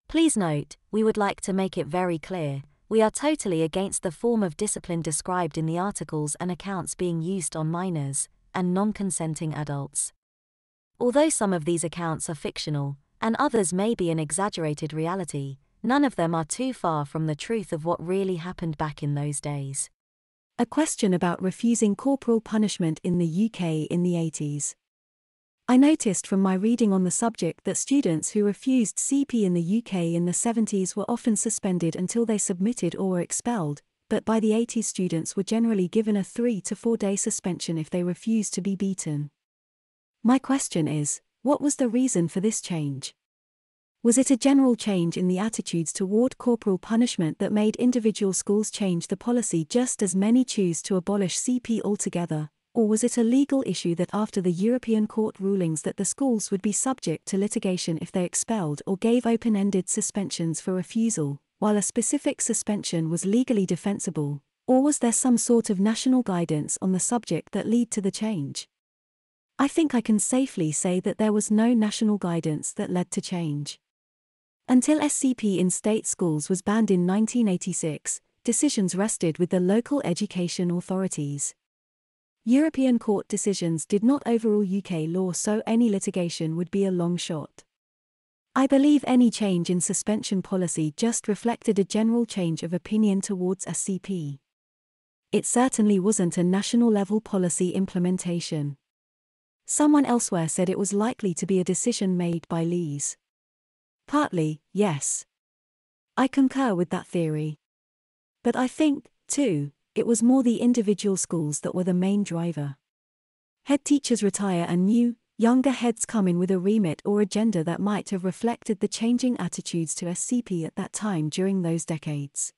Please note, we would like to make it very clear, we are totally against the form of discipline described in the articles and accounts being used on minors and non-consenting adults. Although some of these accounts are fictional, and others may be an exaggerated reality, none of them are too far from the truth of what really happened back in those days. A question about refusing corporal punishment in the UK in the 80s. I noticed from my reading on the subject that students who refused CP in the UK in the 70s were often suspended until they submitted or were expelled, but by the 80s students were generally given a 3 to 4 day suspension if they refused to be beaten. My question is, what was the reason for this change? Was it a general change in the attitudes toward corporal punishment that made individual schools change the policy just as many choose to abolish CP altogether? Or was it a legal issue that after the European Court rulings that the schools would be subject to litigation if they expelled or gave open-ended suspensions for refusal, while a specific suspension was legally defensible? Or was there some sort of national guidance on the subject that led to the change? I think I can safely say that there was no national guidance that led to change. Until SCP in state schools was banned in 1986, decisions rested with the local education authorities. European court decisions did not overrule UK law, so any litigation would be a long shot. I believe any change in suspension policy just reflected a general change of opinion towards SCP. It certainly wasn't a national-level policy implementation. Someone elsewhere said it was likely to be a decision made by Lees. Partly, yes. I concur with that theory. But I think, too, it was more the individual schools that were the main driver. Head teachers retire and new, younger heads come in with a remit or agenda that might have reflected the changing attitudes to SCP at that time during those decades.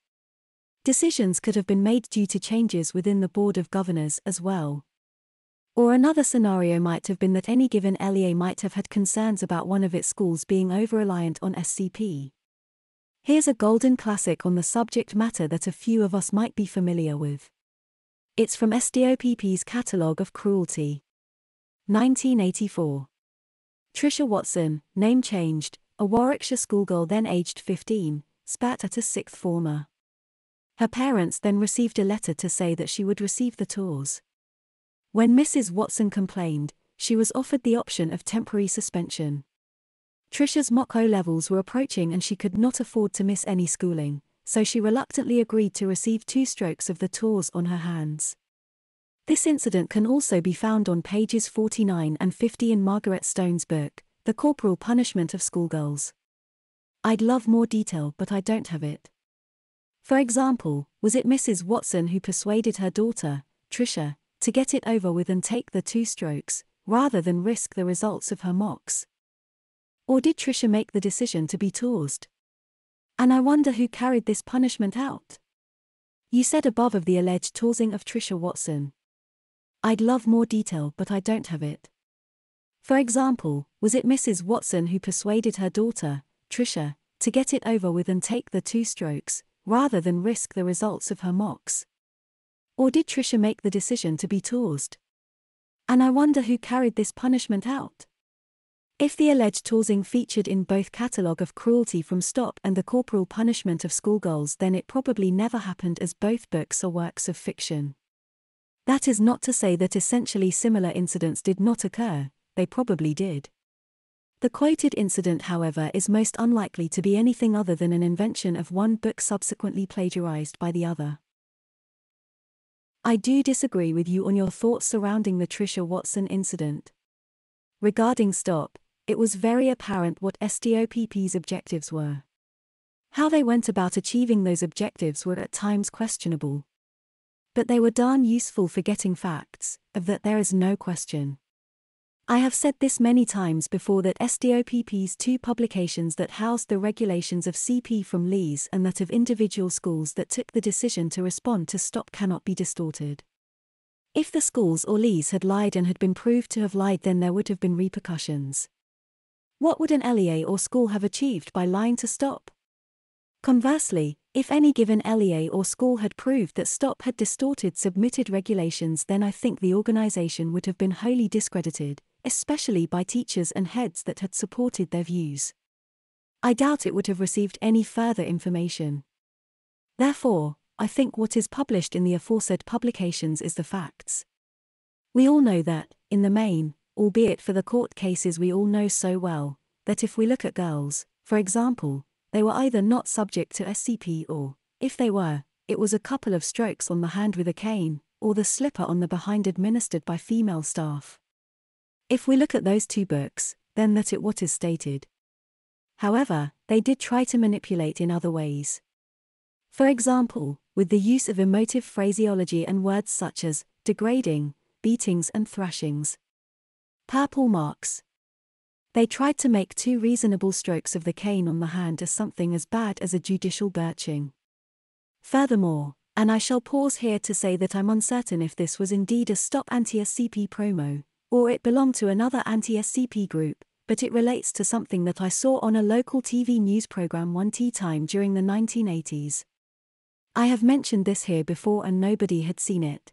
Decisions could have been made due to changes within the Board of Governors as well. Or another scenario might have been that any given LEA might have had concerns about one of its schools being over-reliant on SCP. Here's a golden classic on the subject matter that a few of us might be familiar with. It's from SDOPP's Catalogue of Cruelty. 1984. Trisha Watson, name changed, a Warwickshire schoolgirl then aged 15, spat at a sixth former. Her parents then received a letter to say that she would receive the tours. When Mrs. Watson complained, she was offered the option of temporary suspension. Trisha's mock O-levels were approaching and she could not afford to miss any schooling, so she reluctantly agreed to receive 2 strokes of the tours on her hands. This incident can also be found on pages 49 and 50 in Margaret Stone's book, The Corporal Punishment of Schoolgirls. I'd love more detail, but I don't have it. For example, was it Mrs. Watson who persuaded her daughter, Trisha, to get it over with and take the 2 strokes, rather than risk the results of her mocks? Or did Trisha make the decision to be torsed? And I wonder who carried this punishment out. You said above of the alleged torsing of Trisha Watson. I'd love more detail, but I don't have it. For example, was it Mrs. Watson who persuaded her daughter, Trisha, to get it over with and take the 2 strokes, rather than risk the results of her mocks? Or did Trisha make the decision to be torsed? And I wonder who carried this punishment out. If the alleged torsing featured in both Catalogue of Cruelty from Stop and The Corporal Punishment of Schoolgirls, then it probably never happened, as both books are works of fiction. That is not to say that essentially similar incidents did not occur, they probably did. The quoted incident, however, is most unlikely to be anything other than an invention of one book subsequently plagiarized by the other. I do disagree with you on your thoughts surrounding the Trisha Watson incident. Regarding Stop, it was very apparent what SDOPP's objectives were. How they went about achieving those objectives were at times questionable. But they were darn useful for getting facts, of that there is no question. I have said this many times before that SDOPP's 2 publications that housed the regulations of CP from Lees and that of individual schools that took the decision to respond to Stop cannot be distorted. If the schools or Lees had lied and had been proved to have lied, then there would have been repercussions. What would an LEA or school have achieved by lying to Stop? Conversely, if any given LEA or school had proved that Stop had distorted submitted regulations, then I think the organization would have been wholly discredited, especially by teachers and heads that had supported their views. I doubt it would have received any further information. Therefore, I think what is published in the aforesaid publications is the facts. We all know that, in the main, albeit for the court cases we all know so well, that if we look at girls, for example, they were either not subject to SCP or, if they were, it was a couple of strokes on the hand with a cane, or the slipper on the behind administered by female staff. If we look at those two books, then that is what is stated. However, they did try to manipulate in other ways. For example, with the use of emotive phraseology and words such as degrading, beatings and thrashings. Purple marks. They tried to make 2 reasonable strokes of the cane on the hand as something as bad as a judicial birching. Furthermore, and I shall pause here to say that I'm uncertain if this was indeed a Stop Anti-SCP promo, or it belonged to another anti-SCP group, but it relates to something that I saw on a local TV news program one tea time during the 1980s. I have mentioned this here before and nobody had seen it.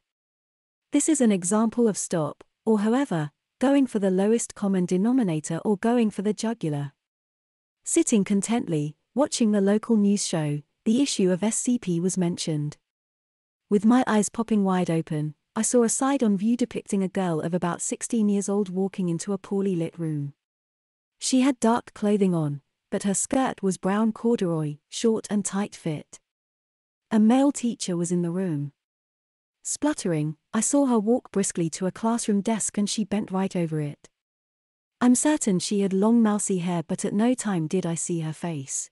This is an example of stop, or however, going for the lowest common denominator or going for the jugular. Sitting contently, watching the local news show, the issue of SCP was mentioned. With my eyes popping wide open, I saw a side-on view depicting a girl of about 16 years old walking into a poorly lit room. She had dark clothing on, but her skirt was brown corduroy, short and tight fit. A male teacher was in the room. Spluttering, I saw her walk briskly to a classroom desk and she bent right over it. I'm certain she had long mousy hair, but at no time did I see her face.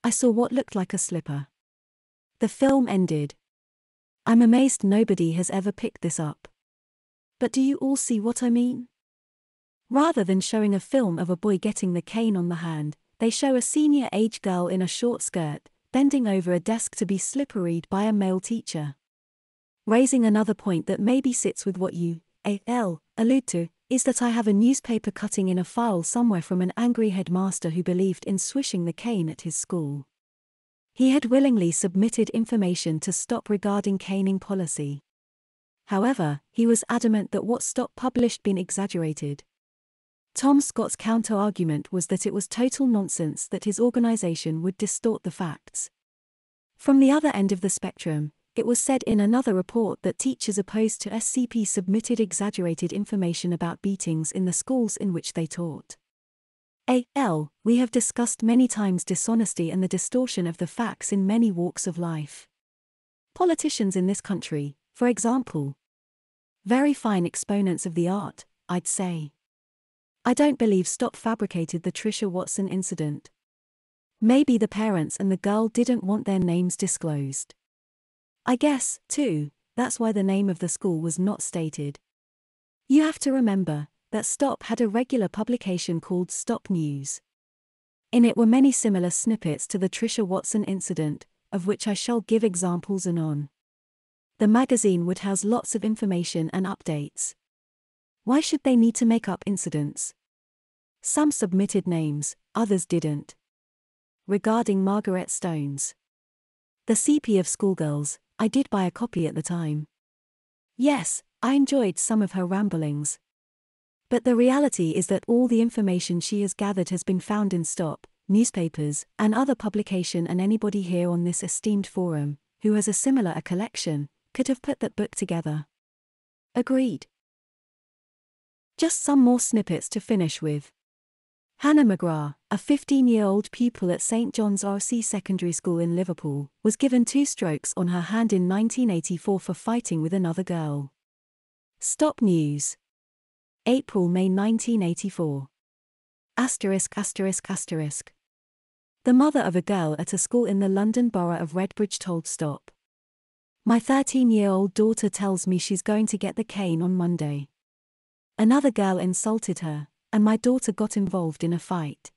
I saw what looked like a slipper. The film ended. I'm amazed nobody has ever picked this up. But do you all see what I mean? Rather than showing a film of a boy getting the cane on the hand, they show a senior-age girl in a short skirt, bending over a desk to be slipperied by a male teacher. Raising another point that maybe sits with what you, allude to, is that I have a newspaper cutting in a file somewhere from an angry headmaster who believed in swishing the cane at his school. He had willingly submitted information to Stop regarding caning policy. However, he was adamant that what Stop published been exaggerated. Tom Scott's counter-argument was that it was total nonsense that his organization would distort the facts. From the other end of the spectrum, it was said in another report that teachers opposed to SCP submitted exaggerated information about beatings in the schools in which they taught. We have discussed many times dishonesty and the distortion of the facts in many walks of life. Politicians in this country, for example. Very fine exponents of the art, I'd say. I don't believe Stop fabricated the Trisha Watson incident. Maybe the parents and the girl didn't want their names disclosed. I guess, too, that's why the name of the school was not stated. You have to remember that Stop had a regular publication called Stop News. In it were many similar snippets to the Trisha Watson incident, of which I shall give examples anon. The magazine would house lots of information and updates. Why should they need to make up incidents? Some submitted names, others didn't. Regarding Margaret Stone's The CP of Schoolgirls, I did buy a copy at the time. Yes, I enjoyed some of her ramblings. But the reality is that all the information she has gathered has been found in Stop, newspapers, and other publication, and anybody here on this esteemed forum, who has a similar collection, could have put that book together. Agreed. Just some more snippets to finish with. Hannah McGrath, a 15-year-old pupil at St John's RC Secondary School in Liverpool, was given 2 strokes on her hand in 1984 for fighting with another girl. Stop News. April-May 1984. *****. The mother of a girl at a school in the London borough of Redbridge told Stop. My 13-year-old daughter tells me she's going to get the cane on Monday. Another girl insulted her, and my daughter got involved in a fight.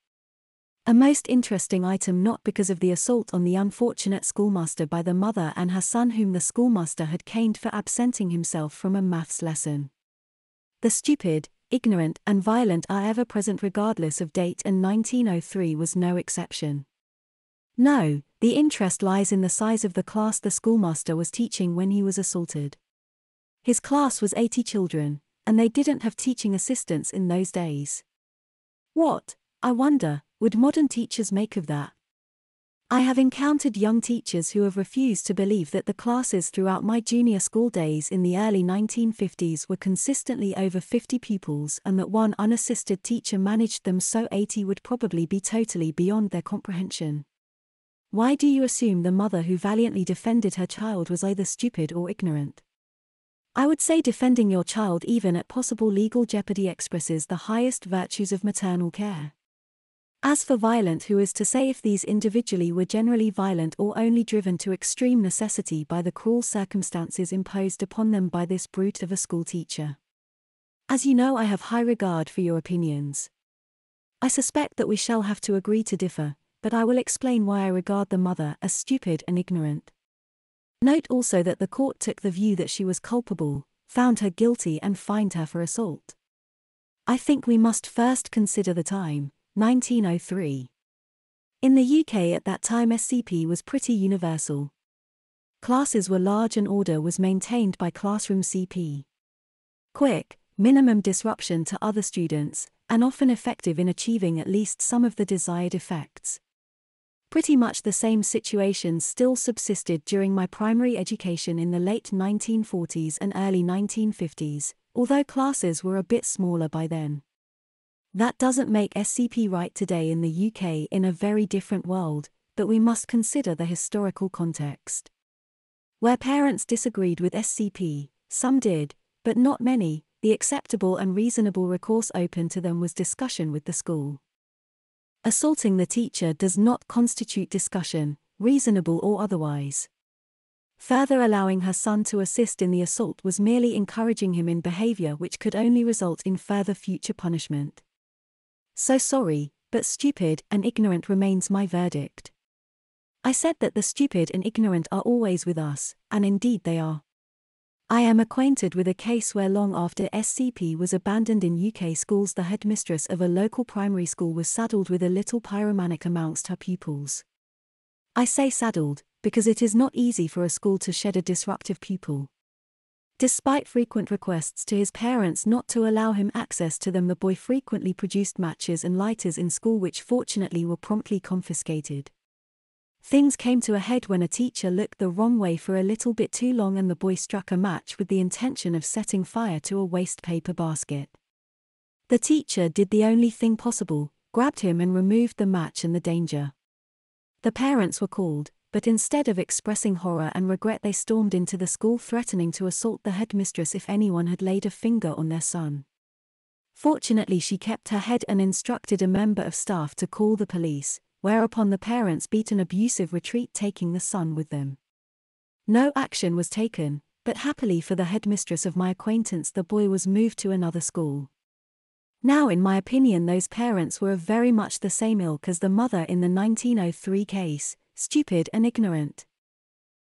A most interesting item, not because of the assault on the unfortunate schoolmaster by the mother and her son, whom the schoolmaster had caned for absenting himself from a maths lesson. The stupid, ignorant and violent are ever present regardless of date, and 1903 was no exception. No, the interest lies in the size of the class the schoolmaster was teaching when he was assaulted. His class was 80 children, and they didn't have teaching assistants in those days. What, I wonder, Would modern teachers make of that? I have encountered young teachers who have refused to believe that the classes throughout my junior school days in the early 1950s were consistently over 50 pupils and that one unassisted teacher managed them so 80 would probably be totally beyond their comprehension. Why do you assume the mother who valiantly defended her child was either stupid or ignorant? I would say defending your child even at possible legal jeopardy expresses the highest virtues of maternal care. As for violent, who is to say if these individually were generally violent or only driven to extreme necessity by the cruel circumstances imposed upon them by this brute of a schoolteacher? As you know, I have high regard for your opinions. I suspect that we shall have to agree to differ, but I will explain why I regard the mother as stupid and ignorant. Note also that the court took the view that she was culpable, found her guilty and fined her for assault. I think we must first consider the time, 1903. In the UK at that time SCP was pretty universal. Classes were large and order was maintained by classroom CP. Quick, minimum disruption to other students, and often effective in achieving at least some of the desired effects. Pretty much the same situations still subsisted during my primary education in the late 1940s and early 1950s, although classes were a bit smaller by then. That doesn't make SCP right today in the UK in a very different world, but we must consider the historical context. Where parents disagreed with SCP, some did, but not many. The acceptable and reasonable recourse open to them was discussion with the school. Assaulting the teacher does not constitute discussion, reasonable or otherwise. Further allowing her son to assist in the assault was merely encouraging him in behavior which could only result in further future punishment. So sorry, but stupid and ignorant remains my verdict. I said that the stupid and ignorant are always with us, and indeed they are. I am acquainted with a case where long after SCP was abandoned in UK schools the headmistress of a local primary school was saddled with a little pyromanic amongst her pupils. I say saddled, because it is not easy for a school to shed a disruptive pupil. Despite frequent requests to his parents not to allow him access to them, the boy frequently produced matches and lighters in school which fortunately were promptly confiscated. Things came to a head when a teacher looked the wrong way for a little bit too long and the boy struck a match with the intention of setting fire to a waste paper basket. The teacher did the only thing possible, grabbed him and removed the match and the danger. The parents were called, but instead of expressing horror and regret they stormed into the school threatening to assault the headmistress if anyone had laid a finger on their son. Fortunately she kept her head and instructed a member of staff to call the police, whereupon the parents beat an abusive retreat taking the son with them. No action was taken, but happily for the headmistress of my acquaintance the boy was moved to another school. Now in my opinion those parents were of very much the same ilk as the mother in the 1903 case, stupid and ignorant.